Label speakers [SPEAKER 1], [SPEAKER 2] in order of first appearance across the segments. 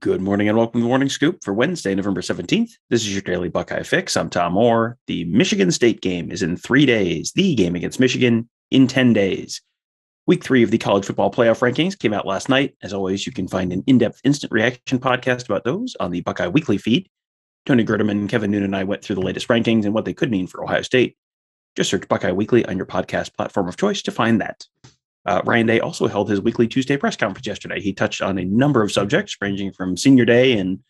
[SPEAKER 1] Good morning and welcome to the Morning Scoop for Wednesday, November 17th. This is your daily Buckeye fix. I'm Tom Moore. The Michigan State game is in 3 days. The game against Michigan in 10 days. Week 3 of the college football playoff rankings came out last night. As always, you can find an in-depth instant reaction podcast about those on the Buckeye Weekly feed. Tony Gerdeman, Kevin Noonan, and I went through the latest rankings and what they could mean for Ohio State. Just search Buckeye Weekly on your podcast platform of choice to find that. Ryan Day also held his weekly Tuesday press conference yesterday. He touched on a number of subjects, ranging from senior day and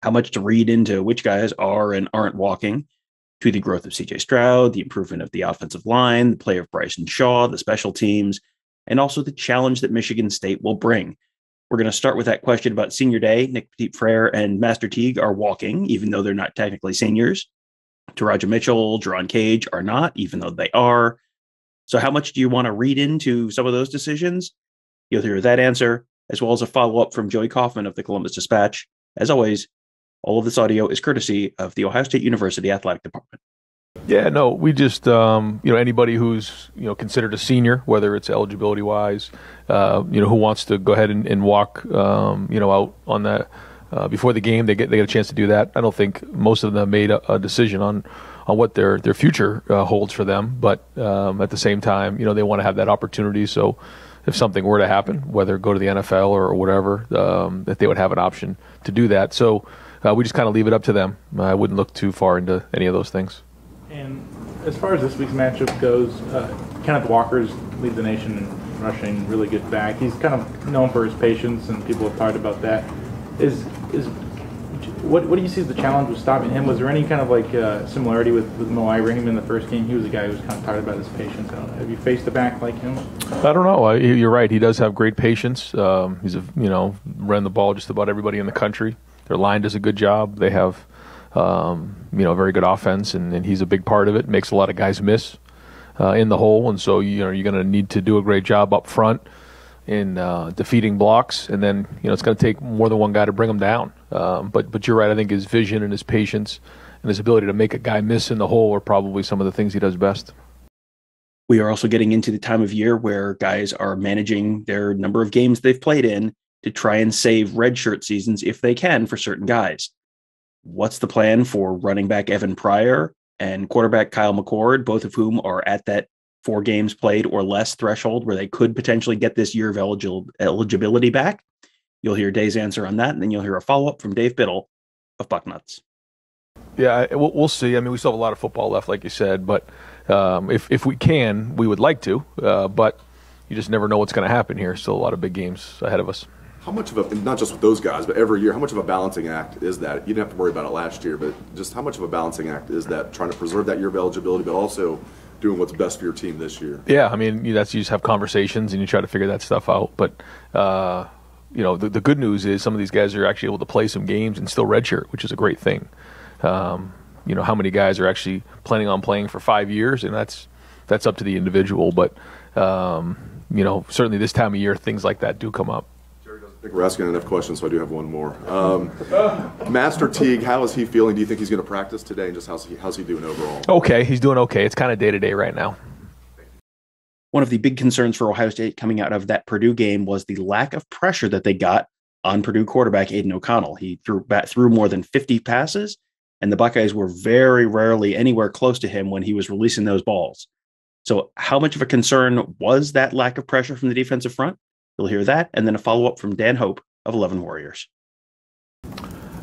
[SPEAKER 1] how much to read into which guys are and aren't walking, to the growth of C.J. Stroud, the improvement of the offensive line, the play of Bryson Shaw, the special teams, and also the challenge that Michigan State will bring. We're going to start with that question about senior day. Nick Petit-Frere and Master Teague are walking, even though they're not technically seniors. Teradja Mitchell, Jerron Cage are not, even though they are. So how much do you want to read into some of those decisions? You'll hear that answer, as well as a follow-up from Joey Kaufman of the Columbus Dispatch. As always, all of this audio is courtesy of the Ohio State University Athletic Department.
[SPEAKER 2] Yeah, no, we just, anybody who's, considered a senior, whether it's eligibility-wise, who wants to go ahead and walk, out on that before the game, they get a chance to do that. I don't think most of them made a decision on what their future holds for them. But at the same time, they want to have that opportunity. So if something were to happen, whether go to the NFL or whatever, that they would have an option to do that. So we just kind of leave it up to them. I wouldn't look too far into any of those things.
[SPEAKER 3] And as far as this week's matchup goes, Kenneth Walker's lead the nation in rushing, really good back. He's kind of known for his patience, and people have talked about that. What do you see as the challenge with stopping him? Was there any kind of similarity with Mo Ibrahim in the first game? He was a guy who was kind of talked about his patience. I don't know. Have you faced a back like him?
[SPEAKER 2] I don't know. You're right. He does have great patience. He's ran the ball just about everybody in the country. Their line does a good job. They have very good offense, and he's a big part of it. Makes a lot of guys miss in the hole, and so you're going to need to do a great job up front in defeating blocks, and then it's going to take more than one guy to bring him down. But you're right. I think his vision and his patience and his ability to make a guy miss in the hole are probably some of the things he does best.
[SPEAKER 1] We are also getting into the time of year where guys are managing their number of games they've played in to try and save redshirt seasons if they can for certain guys. What's the plan for running back Evan Pryor and quarterback Kyle McCord, both of whom are at that 4 games played or less threshold where they could potentially get this year of eligibility back? You'll hear Day's answer on that, and then you'll hear a follow-up from Dave Biddle of Bucknuts.
[SPEAKER 2] Yeah, we'll see. I mean, we still have a lot of football left, like you said, but if we can, we would like to, but you just never know what's going to happen here. Still a lot of big games ahead of us.
[SPEAKER 4] How much of a, not just with those guys, but every year, how much of a balancing act is that? You didn't have to worry about it last year, but just how much of a balancing act is that, trying to preserve that year of eligibility, but also doing what's best for your team this year?
[SPEAKER 2] Yeah, I mean, you just have conversations and you try to figure that stuff out. But, the good news is some of these guys are actually able to play some games and still redshirt, which is a great thing. How many guys are actually planning on playing for 5 years, and that's up to the individual. But, certainly this time of year, things like that do come up.
[SPEAKER 4] I think we're asking enough questions, so I do have one more. Master Teague, how is he feeling? Do you think he's going to practice today, and just how's he doing overall?
[SPEAKER 2] Okay, he's doing okay. It's kind of day-to-day right now.
[SPEAKER 1] One of the big concerns for Ohio State coming out of that Purdue game was the lack of pressure that they got on Purdue quarterback Aiden O'Connell. He threw more than 50 passes, and the Buckeyes were very rarely anywhere close to him when he was releasing those balls. So how much of a concern was that lack of pressure from the defensive front? You'll hear that, and then a follow-up from Dan Hope of 11 Warriors.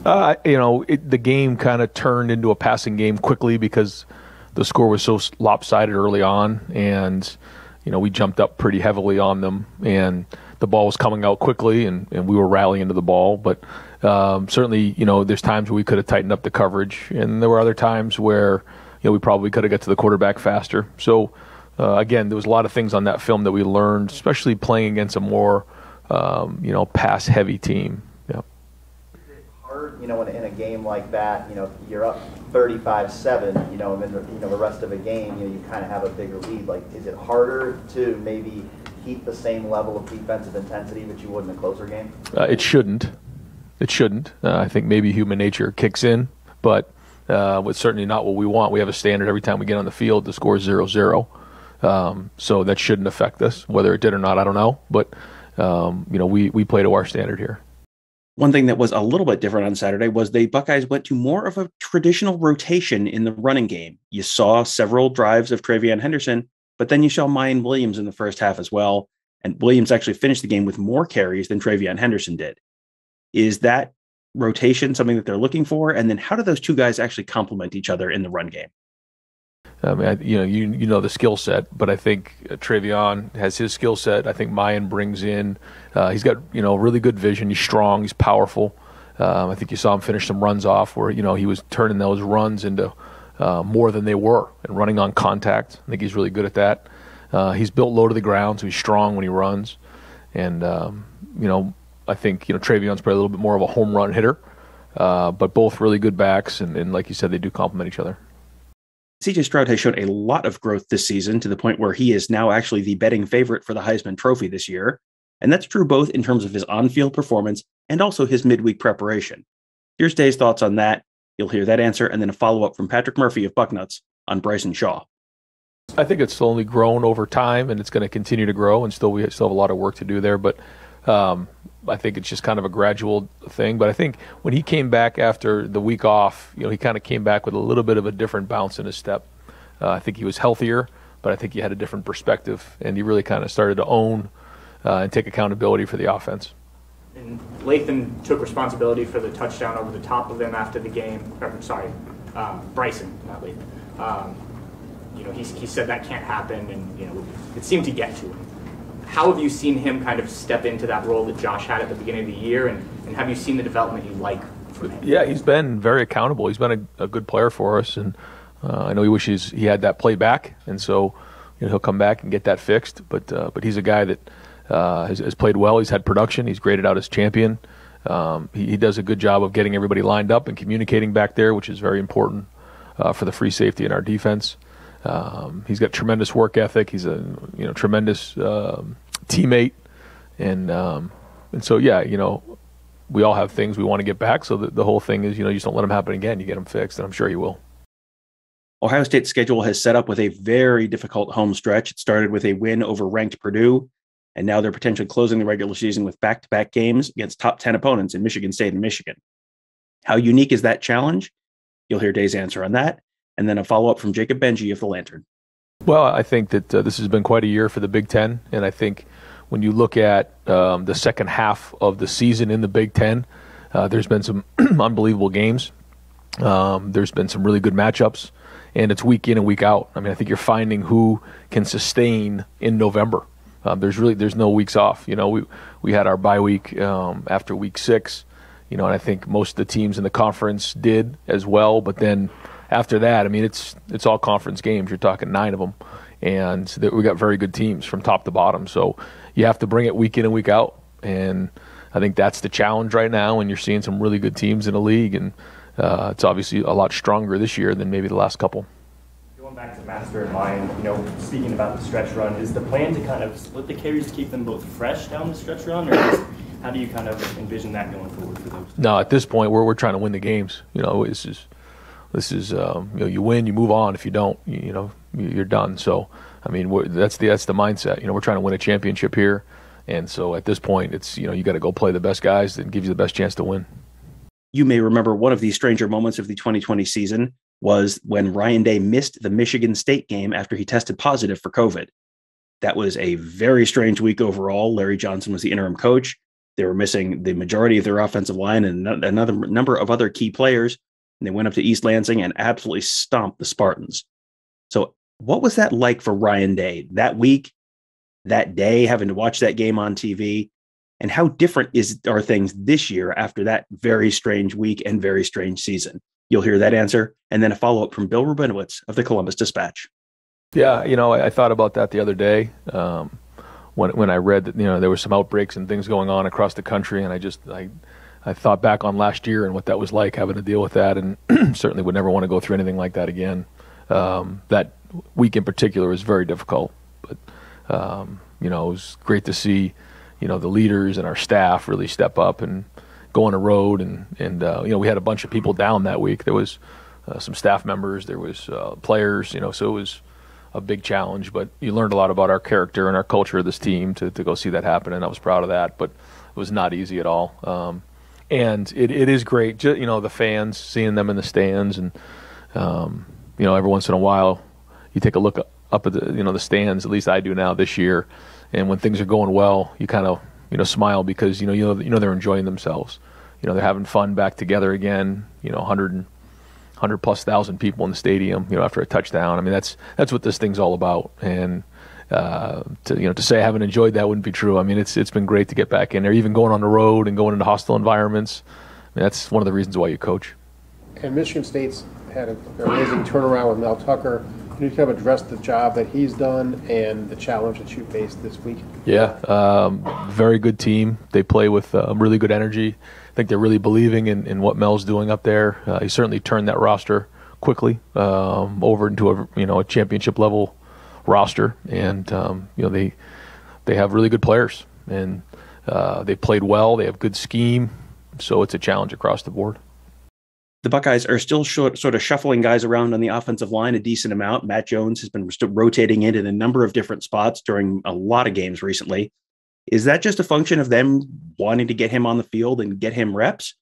[SPEAKER 2] The game kind of turned into a passing game quickly because the score was so lopsided early on, and we jumped up pretty heavily on them, and the ball was coming out quickly, and we were rallying to the ball. But certainly, there's times where we could have tightened up the coverage, and there were other times where we probably could have got to the quarterback faster. So again, there was a lot of things on that film that we learned, especially playing against a more pass-heavy team. Yeah.
[SPEAKER 5] Is it hard, in a game like that, you're up 35-7, and then the rest of a game, you kind of have a bigger lead. Like, is it harder to maybe keep the same level of defensive intensity that you would in a closer game?
[SPEAKER 2] It shouldn't. I think maybe human nature kicks in, but it's certainly not what we want. We have a standard every time we get on the field. The score is 0-0. So that shouldn't affect us. Whether it did or not, I don't know. But, we play to our standard here.
[SPEAKER 1] One thing that was a little bit different on Saturday was the Buckeyes went to more of a traditional rotation in the running game. You saw several drives of TreVeyon Henderson, but then you saw Miyan Williams in the first half as well. And Williams actually finished the game with more carries than TreVeyon Henderson did. Is that rotation something that they're looking for? And then how do those two guys actually complement each other in the run game?
[SPEAKER 2] I mean, you know the skill set, but I think TreVeyon has his skill set. I think Miyan brings in. He's got really good vision. He's strong. He's powerful. I think you saw him finish some runs off where he was turning those runs into more than they were and running on contact. I think he's really good at that. He's built low to the ground, so he's strong when he runs. And I think TreVeyon's probably a little bit more of a home run hitter, but both really good backs, and like you said, they do complement each other.
[SPEAKER 1] C.J. Stroud has shown a lot of growth this season to the point where he is now actually the betting favorite for the Heisman Trophy this year. And that's true both in terms of his on-field performance and also his midweek preparation. Here's Day's thoughts on that. You'll hear that answer and then a follow-up from Patrick Murphy of Bucknuts on Bryson Shaw.
[SPEAKER 2] I think it's slowly grown over time, and it's going to continue to grow, and we still have a lot of work to do there. But I think it's just kind of a gradual thing. But I think when he came back after the week off, he kind of came back with a little bit of a different bounce in his step. I think he was healthier, but I think he had a different perspective, and he really kind of started to own and take accountability for the offense.
[SPEAKER 6] And Lathan took responsibility for the touchdown over the top of them after the game. Bryson, not Lathan. He said that can't happen, and it seemed to get to him. How have you seen him kind of step into that role that Josh had at the beginning of the year, and have you seen the development you like from him?
[SPEAKER 2] Yeah, he's been very accountable. He's been a good player for us, and I know he wishes he had that play back, and so he'll come back and get that fixed. But he's a guy that has played well. He's had production. He's graded out as champion. He does a good job of getting everybody lined up and communicating back there, which is very important for the free safety in our defense. He's got tremendous work ethic. He's a tremendous teammate, and so we all have things we want to get back. So the whole thing is you just don't let them happen again. You get them fixed, and I'm sure he will.
[SPEAKER 1] Ohio State's schedule has set up with a very difficult home stretch. It started with a win over ranked Purdue, and now they're potentially closing the regular season with back-to-back games against top 10 opponents in Michigan State and Michigan. How unique is that challenge? You'll hear Day's answer on that, and then a follow-up from Jacob Benji of the Lantern.
[SPEAKER 2] Well, I think that this has been quite a year for the Big Ten, and I think when you look at the second half of the season in the Big Ten, there's been some unbelievable games. There's been some really good matchups, and it's week in and week out. I mean, I think you're finding who can sustain in November. There's no weeks off. We had our bye week after week 6, and I think most of the teams in the conference did as well. But then after that, I mean, it's all conference games. You're talking 9 of them, and we got very good teams from top to bottom. So you have to bring it week in and week out, and I think that's the challenge right now. And you're seeing some really good teams in the league, and it's obviously a lot stronger this year than maybe the last couple.
[SPEAKER 7] Going back to Master and Miyan, speaking about the stretch run, is the plan to kind of split the carries to keep them both fresh down the stretch run, or how do you kind of envision that going forward for those?
[SPEAKER 2] No, at this point, we're trying to win the games. This is you win, you move on. If you don't, you're done. So, I mean, that's the mindset. We're trying to win a championship here, and so at this point, it's you got to go play the best guys that gives you the best chance to win.
[SPEAKER 1] You may remember one of the stranger moments of the 2020 season was when Ryan Day missed the Michigan State game after he tested positive for COVID. That was a very strange week overall. Larry Johnson was the interim coach. They were missing the majority of their offensive line and another number of other key players. And they went up to East Lansing and absolutely stomped the Spartans. So what was that like for Ryan Day that week, that day, having to watch that game on TV? And how different are things this year after that very strange week and very strange season? You'll hear that answer, and then a follow-up from Bill Rubinowitz of the Columbus Dispatch.
[SPEAKER 2] Yeah, I thought about that the other day when I read that there were some outbreaks and things going on across the country, and I thought back on last year and what that was like, having to deal with that, and certainly would never want to go through anything like that again. That week in particular was very difficult, but it was great to see the leaders and our staff really step up and go on the road, and we had a bunch of people down that week. There was some staff members, there was players, so it was a big challenge, but you learned a lot about our character and our culture of this team to go see that happen, and I was proud of that, but it was not easy at all. And it is great, the fans, seeing them in the stands, and every once in a while you take a look up at the stands. At least I do now this year, and when things are going well, you kind of smile because they're enjoying themselves. They're having fun back together again. 100 plus thousand people in the stadium. After a touchdown. I mean, that's what this thing's all about. And to say I haven't enjoyed that wouldn't be true. I mean, it's been great to get back in there, even going on the road and going into hostile environments. I mean, that's one of the reasons why you coach.
[SPEAKER 8] And Michigan State's had an amazing turnaround with Mel Tucker. Can you kind of address the job that he's done and the challenge that you faced this week?
[SPEAKER 2] Yeah, very good team. They play with really good energy. I think they're really believing in what Mel's doing up there. He certainly turned that roster quickly over into a championship level roster, and they have really good players, and they played well. They have good scheme, so it's a challenge across the board.
[SPEAKER 1] The Buckeyes are still sort of shuffling guys around on the offensive line a decent amount. Matt Jones has been still rotating in a number of different spots during a lot of games recently. Is that just a function of them wanting to get him on the field and get him reps?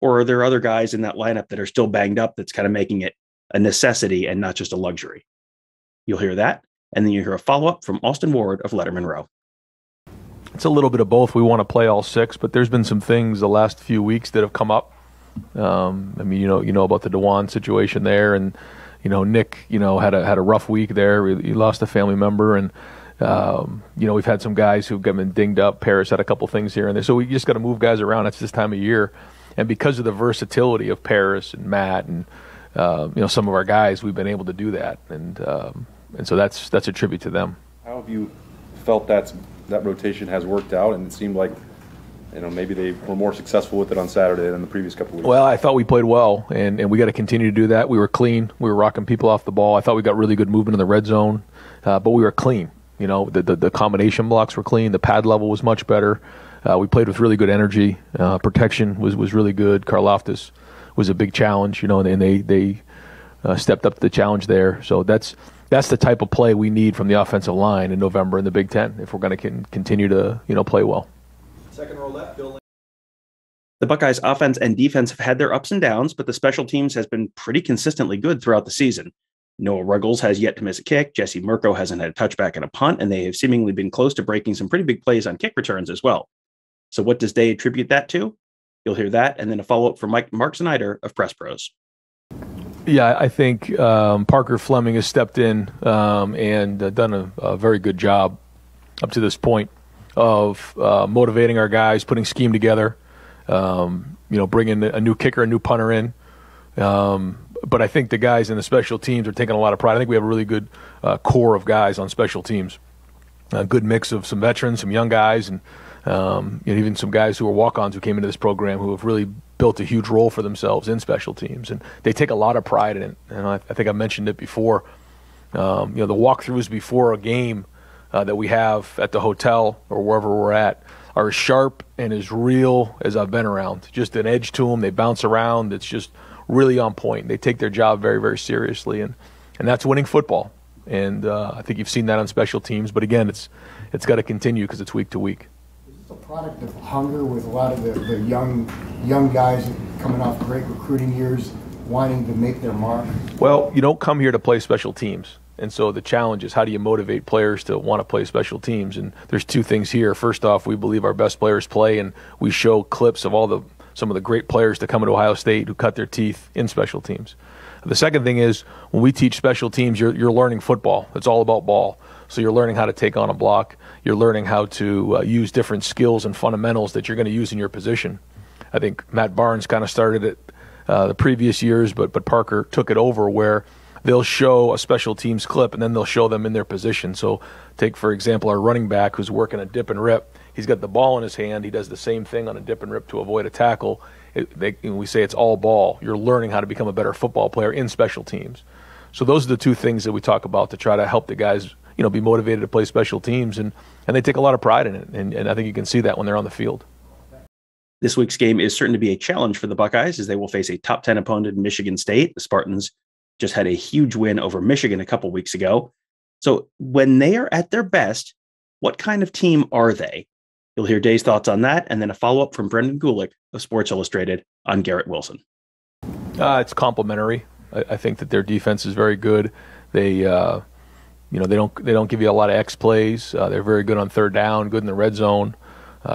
[SPEAKER 1] Or are there other guys in that lineup that are still banged up that's kind of making it a necessity and not just a luxury? You'll hear that. And then you hear a follow-up from Austin Ward of Letterman Row.
[SPEAKER 2] It's a little bit of both. We want to play all six, but there's been some things the last few weeks that have come up. I mean, you know about the DeWan situation there, and Nick, had a rough week there. He lost a family member, and we've had some guys who've been dinged up. Paris had a couple things here and there, so we just got to move guys around. It's this time of year, and because of the versatility of Paris and Matt and some of our guys, we've been able to do that, and so that's a tribute to them.
[SPEAKER 9] How have you felt that rotation has worked out, and it seemed like maybe they were more successful with it on Saturday than the previous couple of weeks?
[SPEAKER 2] Well, I thought we played well, and we got to continue to do that. We were clean. We were rocking people off the ball. I thought we got really good movement in the red zone, but we were clean. The combination blocks were clean. The pad level was much better. We played with really good energy. Protection was really good. Karlaftis was a big challenge, and they stepped up to the challenge there. So that's the type of play we need from the offensive line in November in the Big Ten if we're going to continue to play well.
[SPEAKER 4] Second row left, Bill.
[SPEAKER 1] The Buckeyes offense and defense have had their ups and downs, but the special teams has been pretty consistently good throughout the season. Noah Ruggles has yet to miss a kick. Jesse Mirko hasn't had a touchback and a punt, and they have seemingly been close to breaking some pretty big plays on kick returns as well. So what does Day attribute that to? You'll hear that, and then a follow-up from Mark Snyder of Press Pros.
[SPEAKER 2] Yeah, I think Parker Fleming has stepped in and done a very good job up to this point of motivating our guys, putting scheme together, bringing a new kicker, a new punter in. But I think the guys in the special teams are taking a lot of pride. I think we have a really good core of guys on special teams. A good mix of some veterans, some young guys, and even some guys who are walk-ons who came into this program who have really built a huge role for themselves in special teams. And they take a lot of pride in it. And I think I mentioned it before. The walkthroughs before a game that we have at the hotel or wherever we're at are as sharp and as real as I've been around. Just an edge to them. They bounce around. It's just really on point. They take their job very, very seriously, and that's winning football. And I think you've seen that on special teams. But again, it's got to continue because it's week to week.
[SPEAKER 10] Is this a product of hunger with a lot of the young guys coming off great recruiting years wanting to make their mark?
[SPEAKER 2] Well, you don't come here to play special teams. And so the challenge is how do you motivate players to want to play special teams? And there's two things here. First off, we believe our best players play, and we show clips of some of the great players that come into Ohio State who cut their teeth in special teams. The second thing is when we teach special teams, you're learning football. It's all about ball. So you're learning how to take on a block. You're learning how to use different skills and fundamentals that you're going to use in your position. I think Matt Barnes kind of started it the previous years, but Parker took it over where they'll show a special teams clip and then they'll show them in their position. So take, for example, our running back who's working a dip and rip. He's got the ball in his hand. He does the same thing on a dip and rip to avoid a tackle. We say it's all ball. You're learning how to become a better football player in special teams. So those are the two things that we talk about to try to help the guys, be motivated to play special teams, and they take a lot of pride in it. And I think you can see that when they're on the field.
[SPEAKER 1] This week's game is certain to be a challenge for the Buckeyes as they will face a top 10 opponent in Michigan State. The Spartans just had a huge win over Michigan a couple weeks ago. So when they are at their best, what kind of team are they? You'll hear Day's thoughts on that, and then a follow-up from Brendan Gulick of Sports Illustrated on Garrett Wilson.
[SPEAKER 2] It's complementary. I think that their defense is very good. They they don't give you a lot of X plays. They're very good on third down, good in the red zone.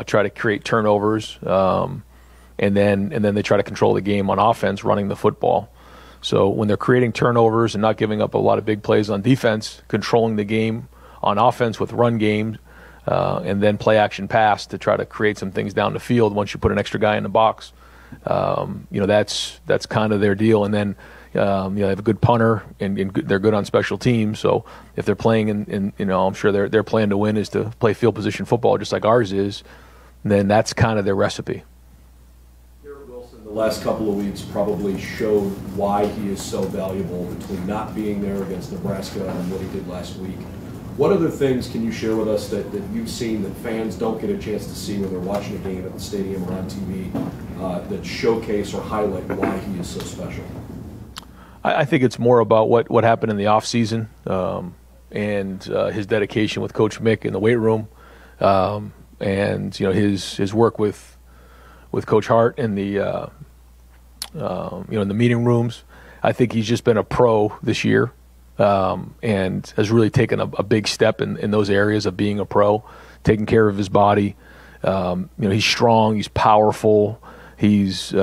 [SPEAKER 2] Try to create turnovers, and then they try to control the game on offense, running the football. So when they're creating turnovers and not giving up a lot of big plays on defense, controlling the game on offense with run game, and then play action pass to try to create some things down the field once you put an extra guy in the box. That's kind of their deal. And then they have a good punter, and they're good on special teams. So if they're playing in I'm sure their plan to win is to play field position football just like ours is, then that's kind of their recipe.
[SPEAKER 11] The last couple of weeks probably showed why he is so valuable between not being there against Nebraska and what he did last week. What other things can you share with us that you've seen that fans don't get a chance to see when they're watching a game at the stadium or on TV that showcase or highlight why he is so special?
[SPEAKER 2] I think it's more about what happened in the offseason and his dedication with Coach Mick in the weight room, and his work with Coach Hart in the in the meeting rooms. I think he's just been a pro this year, and has really taken a big step in those areas of being a pro, taking care of his body. He's strong, he's powerful. He's, his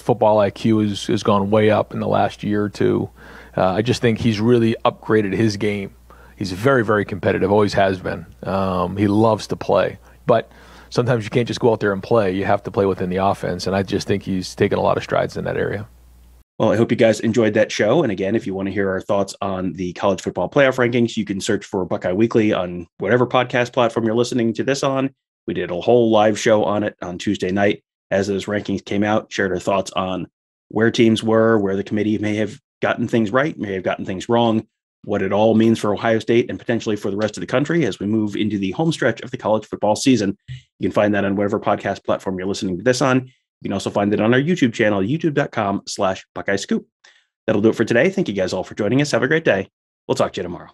[SPEAKER 2] football IQ has gone way up in the last year or two. I just think he's really upgraded his game. He's very, very competitive, always has been. He loves to play. But sometimes you can't just go out there and play. You have to play within the offense, and I just think he's taken a lot of strides in that area.
[SPEAKER 1] Well, I hope you guys enjoyed that show. And again, if you want to hear our thoughts on the college football playoff rankings, you can search for Buckeye Weekly on whatever podcast platform you're listening to this on. We did a whole live show on it on Tuesday night. As those rankings came out, shared our thoughts on where teams were, where the committee may have gotten things right, may have gotten things wrong, what it all means for Ohio State and potentially for the rest of the country as we move into the home stretch of the college football season. You can find that on whatever podcast platform you're listening to this on. You can also find it on our YouTube channel, youtube.com/Buckeye Scoop. That'll do it for today. Thank you guys all for joining us. Have a great day. We'll talk to you tomorrow.